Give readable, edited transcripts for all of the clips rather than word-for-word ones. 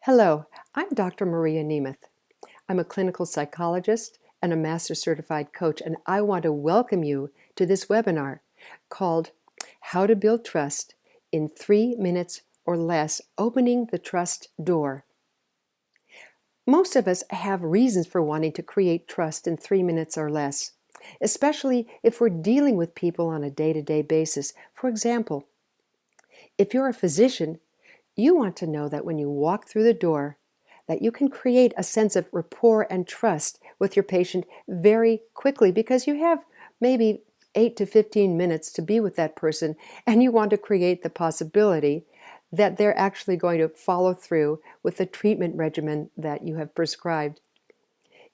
Hello, I'm Dr. Maria Nemeth. I'm a clinical psychologist and a master certified coach, and I want to welcome you to this webinar called How to Build Trust in 3 Minutes or Less, Opening the Trust Door. Most of us have reasons for wanting to create trust in 3 minutes or less, especially if we're dealing with people on a day-to-day basis. For example, if you're a physician, you want to know that when you walk through the door, that you can create a sense of rapport and trust with your patient very quickly because you have maybe 8 to 15 minutes to be with that person, and you want to create the possibility that they're actually going to follow through with the treatment regimen that you have prescribed.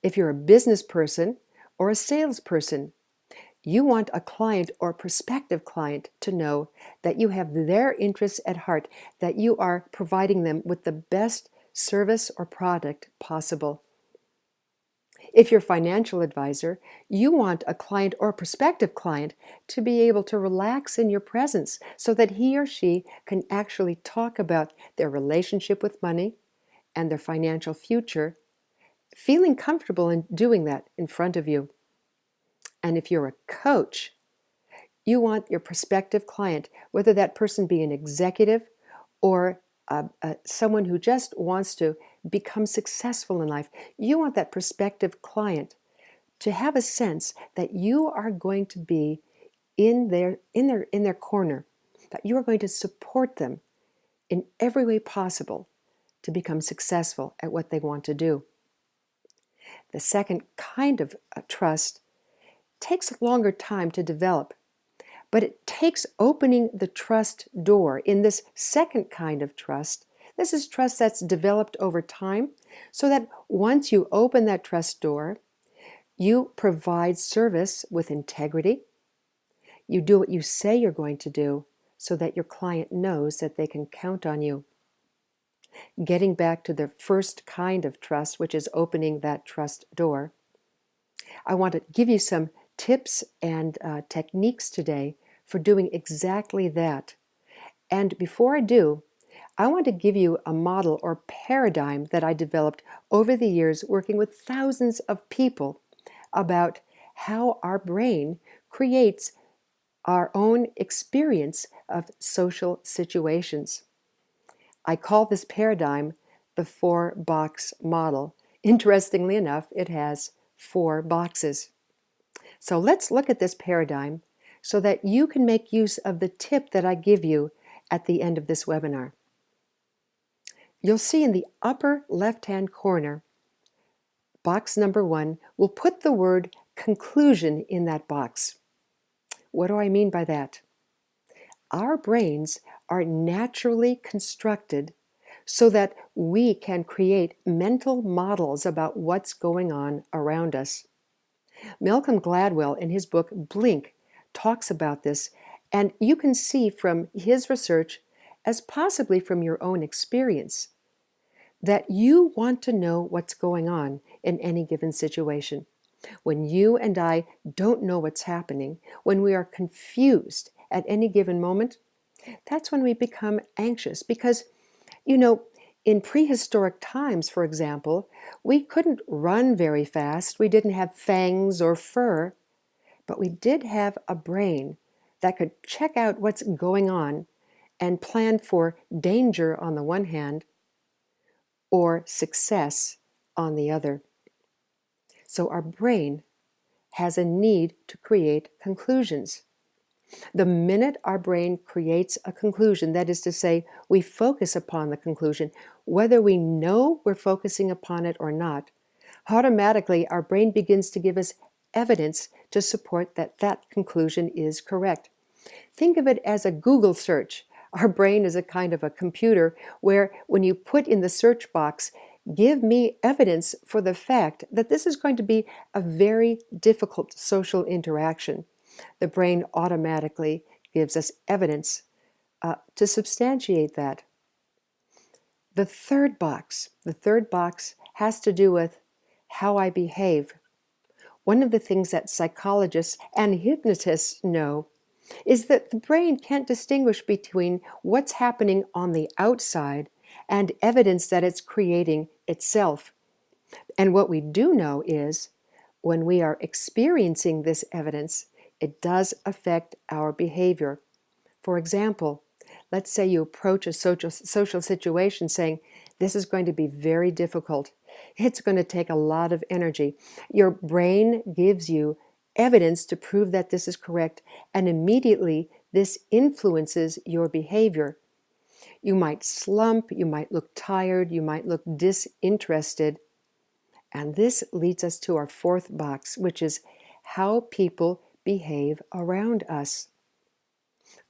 If you're a business person or a salesperson, you want a client or prospective client to know that you have their interests at heart, that you are providing them with the best service or product possible. If you're a financial advisor, you want a client or prospective client to be able to relax in your presence so that he or she can actually talk about their relationship with money and their financial future, feeling comfortable in doing that in front of you. And if you're a coach, you want your prospective client, whether that person be an executive or someone who just wants to become successful in life, you want that prospective client to have a sense that you are going to be in their corner, that you are going to support them in every way possible to become successful at what they want to do. The second kind of trust takes a longer time to develop, but it takes opening the trust door. In this second kind of trust, this is trust that's developed over time, so that once you open that trust door, you provide service with integrity. You do what you say you're going to do so that your client knows that they can count on you. Getting back to the first kind of trust, which is opening that trust door, I want to give you some tips and techniques today for doing exactly that. And before I do, I want to give you a model or paradigm that I developed over the years working with thousands of people about how our brain creates our own experience of social situations. I call this paradigm the 4-box model. Interestingly enough, it has 4 boxes. So let's look at this paradigm so that you can make use of the tip that I give you at the end of this webinar. You'll see in the upper left-hand corner, box number 1, we'll put the word conclusion in that box. What do I mean by that? Our brains are naturally constructed so that we can create mental models about what's going on around us. Malcolm Gladwell, in his book Blink, talks about this, and you can see from his research, as possibly from your own experience, that you want to know what's going on in any given situation. When you and I don't know what's happening, when we are confused at any given moment, that's when we become anxious because, in prehistoric times, for example, we couldn't run very fast. We didn't have fangs or fur, but we did have a brain that could check out what's going on and plan for danger on the one hand or success on the other. So our brain has a need to create conclusions. The minute our brain creates a conclusion, that is to say, we focus upon the conclusion, whether we know we're focusing upon it or not, automatically our brain begins to give us evidence to support that that conclusion is correct. Think of it as a Google search. Our brain is a kind of a computer where when you put in the search box, give me evidence for the fact that this is going to be a very difficult social interaction, the brain automatically gives us evidence to substantiate that. The third box has to do with how I behave. One of the things that psychologists and hypnotists know is that the brain can't distinguish between what's happening on the outside and evidence that it's creating itself. And what we do know is when we are experiencing this evidence, it does affect our behavior. For example, let's say you approach a social situation saying, this is going to be very difficult. It's going to take a lot of energy. Your brain gives you evidence to prove that this is correct, and immediately this influences your behavior. You might slump, you might look tired, you might look disinterested. And this leads us to our fourth box, which is how people behave around us.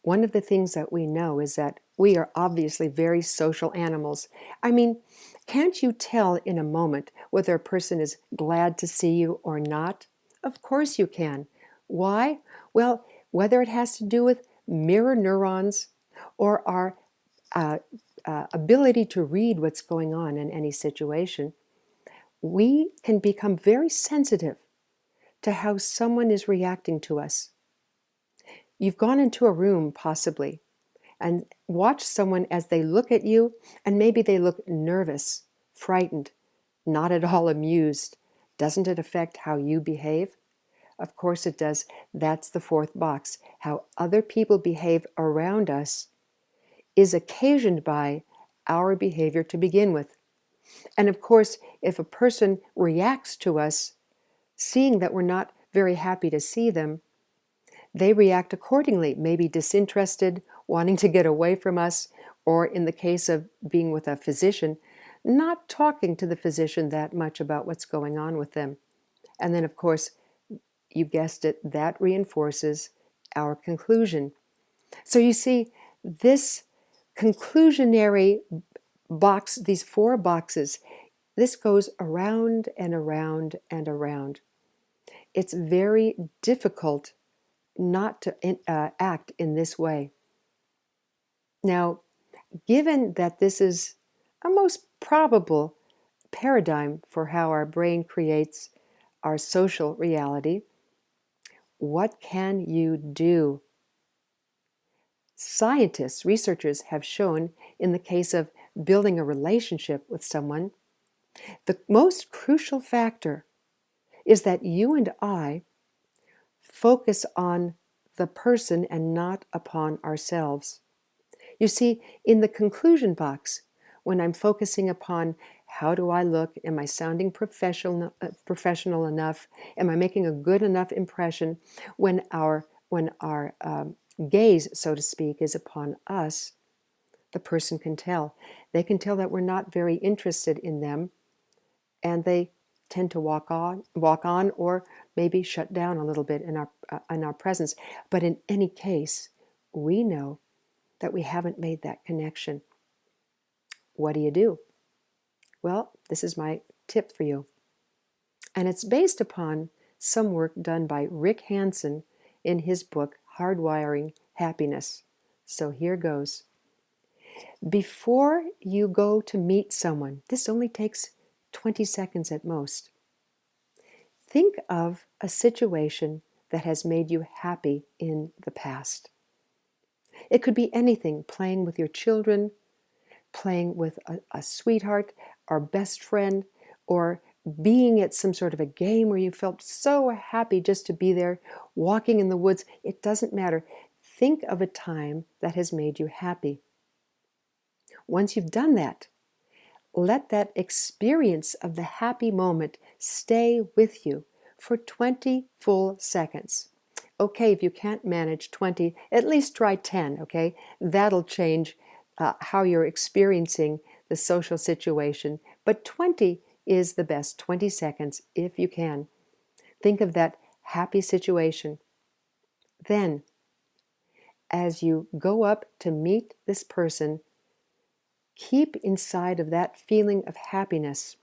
One of the things that we know is that we are obviously very social animals. I mean, can't you tell in a moment whether a person is glad to see you or not? Of course you can. Why? Well, whether it has to do with mirror neurons or our ability to read what's going on in any situation, we can become very sensitive to how someone is reacting to us. You've gone into a room, possibly, and watched someone as they look at you, and maybe they look nervous, frightened, not at all amused. Doesn't it affect how you behave? Of course it does. That's the fourth box. How other people behave around us is occasioned by our behavior to begin with. And of course, if a person reacts to us, seeing that we're not very happy to see them, they react accordingly, maybe disinterested, wanting to get away from us, or in the case of being with a physician, not talking to the physician that much about what's going on with them. And then, of course, you guessed it, that reinforces our conclusion. So you see, this conclusionary box, these four boxes, this goes around and around and around. It's very difficult not to act in this way. Now, given that this is a most probable paradigm for how our brain creates our social reality, what can you do? Scientists, researchers have shown in the case of building a relationship with someone, the most crucial factor is that you and I focus on the person and not upon ourselves. You see, in the conclusion box, when I'm focusing upon how do I look, am I sounding professional enough, am I making a good enough impression, when our gaze, so to speak, is upon us, the person can tell. They can tell that we're not very interested in them, and they tend to walk on, or maybe shut down a little bit in our presence. But in any case, we know that we haven't made that connection. What do you do? Well, this is my tip for you. And it's based upon some work done by Rick Hanson in his book, Hardwiring Happiness. So here goes. Before you go to meet someone, this only takes 20 seconds at most. Think of a situation that has made you happy in the past. It could be anything, playing with your children, playing with a sweetheart or best friend, or being at some sort of a game where you felt so happy just to be there, walking in the woods. It doesn't matter. Think of a time that has made you happy. Once you've done that, let that experience of the happy moment stay with you for 20 full seconds. Okay, if you can't manage 20, at least try 10, okay? That'll change how you're experiencing the social situation. But 20 is the best, 20 seconds if you can. Think of that happy situation. Then, as you go up to meet this person, keep inside of that feeling of happiness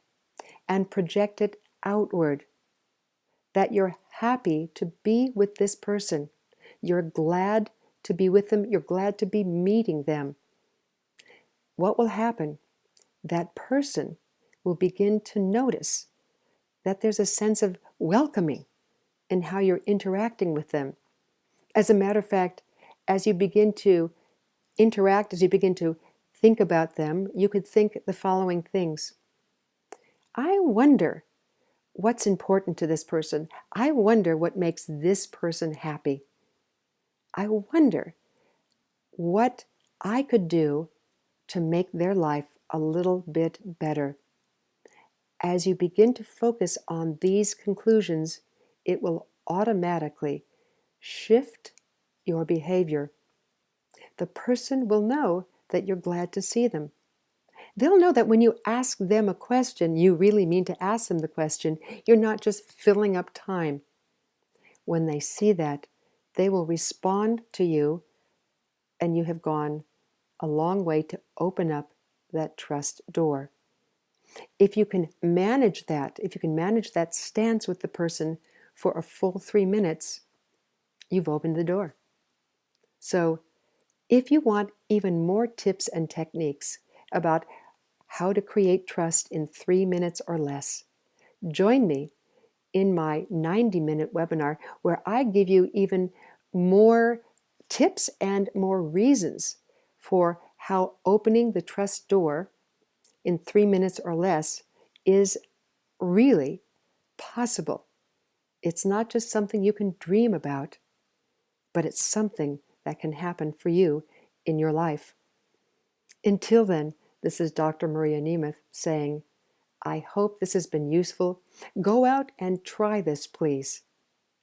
and project it outward, that you're happy to be with this person. You're glad to be with them. You're glad to be meeting them. What will happen? That person will begin to notice that there's a sense of welcoming in how you're interacting with them. As a matter of fact, as you begin to interact, as you begin to think about them, you could think the following things. I wonder what's important to this person. I wonder what makes this person happy. I wonder what I could do to make their life a little bit better. As you begin to focus on these conclusions, it will automatically shift your behavior. The person will know that you're glad to see them. They'll know that when you ask them a question, you really mean to ask them the question. You're not just filling up time. When they see that, they will respond to you, and you have gone a long way to open up that trust door. If you can manage that, if you can manage that stance with the person for a full 3 minutes, you've opened the door. So if you want even more tips and techniques about how to create trust in 3 minutes or less, join me in my 90-minute webinar where I give you even more tips and more reasons for how opening the trust door in 3 minutes or less is really possible. It's not just something you can dream about, but it's something that can happen for you in your life. Until then, this is Dr. Maria Nemeth saying, I hope this has been useful. Go out and try this, please.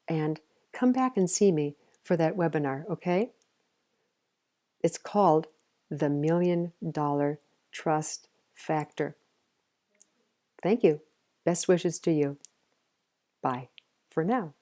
And come back and see me for that webinar, okay? It's called The $1 Million Trust Factor. Thank you. Best wishes to you. Bye for now.